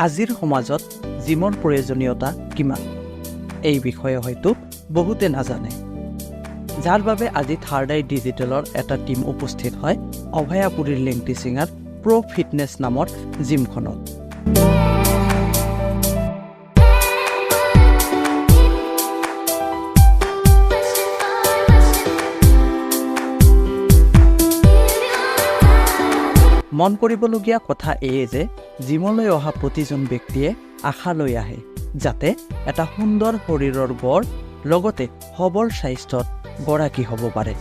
আজিৰ সমাজত জিমৰ প্ৰয়োজনীয়তা কিমান এই বিষয়ে হয়তো বহুতে নাজানে, যাৰ বাবে আজি থাৰ্ড আই ডিজিটেলৰ এটা টীম উপস্থিত হয় অভয়াপুৰীৰ লেংটিচিঙাৰ প্ৰ' ফিটনেছ নামৰ জিমখনত। মন কৰিবলগীয়া কথা এয়ে যে জিমলৈ অহা প্ৰতিজন ব্যক্তিয়ে আশা লৈ আহে যাতে এটা সুন্দৰ শৰীৰৰ গঢ় লগতে সবল স্বাস্থ্যত গৰাকী হ'ব পাৰে।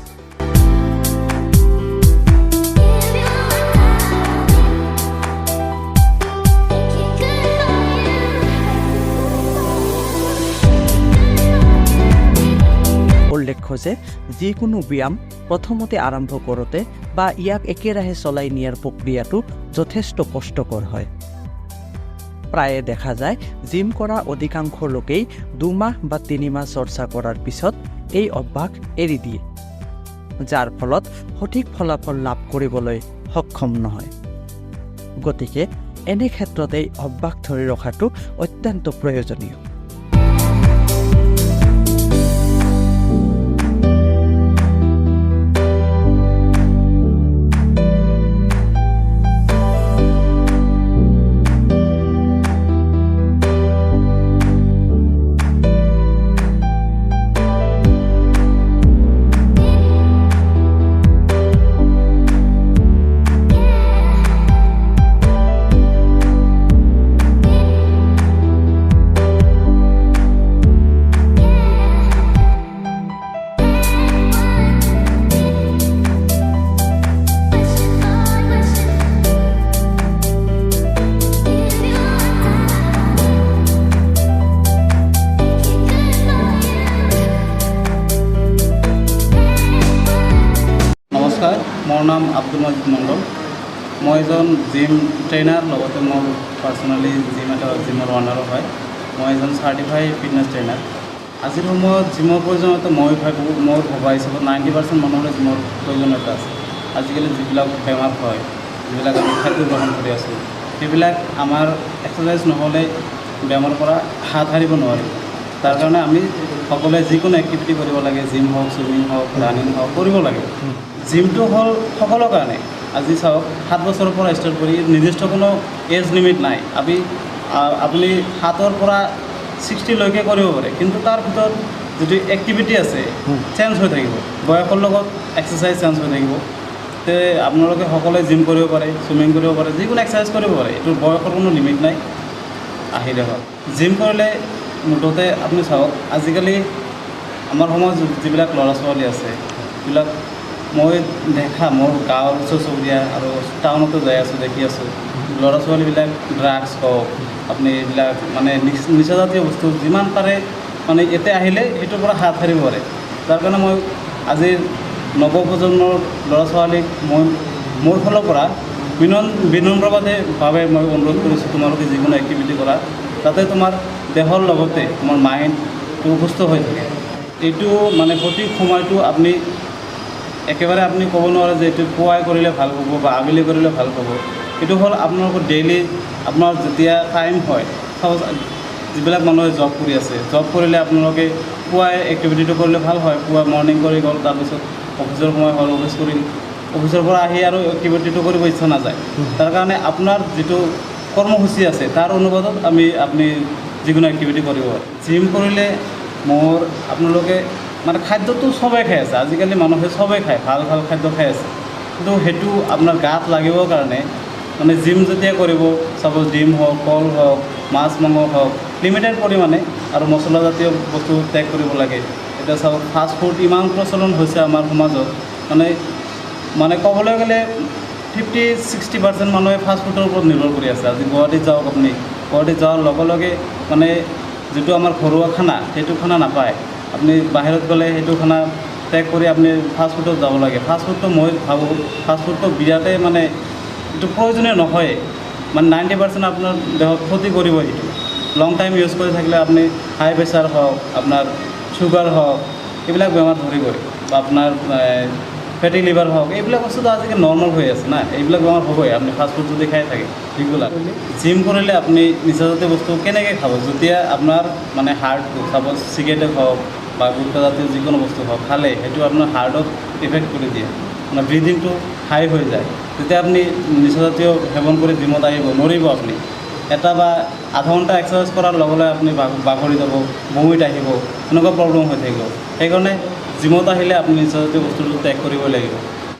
উল্লেখ্য যে যিকোনো ব্যায়াম প্ৰথমতে আৰম্ভ কৰোঁতে বা ইয়াক একেৰাহে চলাই নিয়াৰ প্ৰক্ৰিয়াটো যথেষ্ট কষ্টকৰ হয়। প্ৰায়ে দেখা যায় জিম কৰা অধিকাংশ লোকেই 2 মাহ বা 3 মাহ চৰ্চা কৰাৰ পিছত এই অভ্যাস এৰি দিয়ে, যাৰ ফলত সঠিক ফলাফল লাভ কৰিবলৈ সক্ষম নহয়। গতিকে এনে ক্ষেত্ৰত এই অভ্যাস ধৰি ৰখাটো অত্যন্ত প্ৰয়োজনীয়। মোৰ নাম আব্দুল মজিদ মণ্ডল। মই এজন জিম ট্ৰেইনাৰ, লগতে মোৰ পাৰ্চনেলি জিমৰ অনাৰো হয়। মই এজন চাৰ্টিফাইড ফিটনেছ ট্ৰেইনাৰ। আজিৰ সময়ত জিমৰ প্ৰয়োজনীয়তা মই ভাবোঁ, মোৰ ভবা হিচাপত 90% মানুহৰে জিমৰ প্ৰয়োজনীয়তা আছে। আজিকালি যিবিলাক বেমাৰ হয়, যিবিলাক আমি খাদ্য গ্ৰহণ কৰি আছোঁ, সেইবিলাক আমাৰ এক্সাৰচাইজ নহ'লে বেমাৰৰ পৰা হাত সাৰিব নোৱাৰি। তাৰ কাৰণে আমি সকলোৱে যিকোনো এক্টিভিটি কৰিব লাগে, জিম হওক, চুইমিং হওক, ৰানিং হওক, কৰিব লাগে। জিমটো হ'ল সকলোৰ কাৰণে। আজি চাওক 7 বছৰৰ পৰা ষ্টাৰ্ট কৰি নিৰ্দিষ্ট কোনো এজ লিমিট নাই। আপুনি 7ৰ পৰা 60লৈকে কৰিব পাৰে, কিন্তু তাৰ ভিতৰত যিটো এক্টিভিটি আছে চেঞ্জ হৈ থাকিব, বয়সৰ লগত এক্সাৰচাইজ চেঞ্জ হৈ থাকিব। তে আপোনালোকে সকলোৱে জিম কৰিব পাৰে, চুইমিং কৰিব পাৰে, যিকোনো এক্সাৰচাইজ কৰিব পাৰে। এইটো বয়সৰ কোনো লিমিট নাই, আহিলে হ'ল। জিম কৰিলে মুঠতে আপুনি চাওক, আজিকালি আমাৰ সমাজত যিবিলাক ল'ৰা ছোৱালী আছে, সেইবিলাক মই দেখা, মোৰ গাঁৱৰ ওচৰ চুবুৰীয়া আৰু টাউনতো যাই আছোঁ, দেখি আছোঁ ল'ৰা ছোৱালীবিলাক ড্ৰাগছ হওক, আপুনি এইবিলাক মানে নিচাজাতীয় বস্তু যিমান পাৰে মানে ইয়াতে আহিলে সেইটোৰ পৰা হাত সাৰিব পাৰে। যাৰ কাৰণে মই আজিৰ নৱপ্ৰজন্মৰ ল'ৰা ছোৱালীক মই মোৰ ফালৰ পৰা বিনম্ৰভাৱে মই অনুৰোধ কৰিছোঁ, তোমালোকে যিকোনো এক্টিভিটি কৰা যাতে তোমাৰ দেহৰ লগতে তোমাৰ মাইণ্ডটো সুস্থ হৈ থাকে। এইটো মানে সঠিক সময়টো আপুনি একেবাৰে আপুনি ক'ব নোৱাৰে যে এইটো পুৱাই কৰিলে ভাল হ'ব বা আবেলি কৰিলে ভাল হ'ব। এইটো হ'ল আপোনালোকৰ ডেইলি আপোনাৰ যেতিয়া টাইম হয়। চাপ'জ যিবিলাক মানুহে জব কৰি আছে, জব কৰিলে আপোনালোকে পুৱাই এক্টিভিটিটো কৰিলে ভাল হয়। পুৱা মৰ্ণিং কৰি গ'ল, তাৰপিছত অফিচৰ সময় হ'ল, অফিচ কৰিল, অফিচৰ পৰা আহি আৰু এক্টিভিটিটো কৰিব ইচ্ছা নাযায়। তাৰ কাৰণে আপোনাৰ যিটো কৰ্মসূচী আছে তাৰ অনুপাতত আপুনি যিকোনো এক্টিভিটি কৰিব পাৰে। জিম কৰিলে মোৰ আপোনালোকে মানে খাদ্যটো চবেই খাই আছে, আজিকালি মানুহে চবেই খায়, ভাল ভাল খাদ্য খাই আছে, কিন্তু সেইটো আপোনাৰ গাত লাগিবৰ কাৰণে মানে জিম যেতিয়া কৰিব, চাপ'জ ডিম হওক, কল হওক, মাছ মাংস হওক, লিমিটেড পৰিমাণে আৰু মছলাজাতীয় বস্তু ত্যাগ কৰিব লাগে। এতিয়া চাওক ফাষ্ট ফুড ইমান প্ৰচলন হৈছে আমাৰ সমাজত, মানে ক'বলৈ গ'লে 50-60% মানুহে ফাষ্ট ফুডৰ ওপৰত নিৰ্ভৰ কৰি আছে। আজি গুৱাহাটীত যাওক, আপুনি গুৱাহাটীত যোৱাৰ লগে লগে মানে যিটো আমাৰ ঘৰুৱা খানা সেইটো খানা নাপায়। আপুনি বাহিৰত গ'লে সেইটো খানা ত্যাগ কৰি আপুনি ফাষ্ট ফুডত যাব লাগে। ফাষ্ট ফুডটো মই ভাবোঁ ফাষ্ট ফুডটো বিৰাটেই মানে এইটো প্ৰয়োজনীয় নহয়, মানে 90% আপোনাৰ দেহত ক্ষতি কৰিব। সেইটো লং টাইম ইউজ কৰি থাকিলে আপুনি হাই প্ৰেছাৰ হওক, আপোনাৰ চুগাৰ হওক, এইবিলাক বেমাৰ ধৰিবই, বা আপোনাৰ ফেটি লিভাৰ হওক, এইবিলাক বস্তুটো আজিকালি নৰ্মেল হৈ আছে না, এইবিলাক বেমাৰ হ'বই আপুনি ফাষ্টফুড যদি খাই থাকে ৰেগুলাৰ। জিম কৰিলে আপুনি নিচাজাতীয় বস্তু কেনেকৈ খাব, যেতিয়া আপোনাৰ মানে হাৰ্টটো চাপ'জ চিগাৰেটে হওক বা গুটখাজাতীয় যিকোনো বস্তু হওক খালে সেইটো আপোনাৰ হাৰ্টত ইফেক্ট কৰি দিয়ে, মানে ব্ৰিডিংটো হাই হৈ যায়। তেতিয়া আপুনি নিচাজাতীয় সেৱন কৰি জিমত আহিব নোৱাৰিব, আপুনি এটা বা আধা ঘণ্টা এক্সাৰচাইজ কৰাৰ লগে লগে আপুনি বাগৰি যাব, বমিত আহিব, এনেকুৱা প্ৰব্লেম হৈ থাকিব। সেইকাৰণে জিমত আহিলে আপুনি নিচাজাতীয় বস্তুটো ত্যাগ কৰিব লাগিব।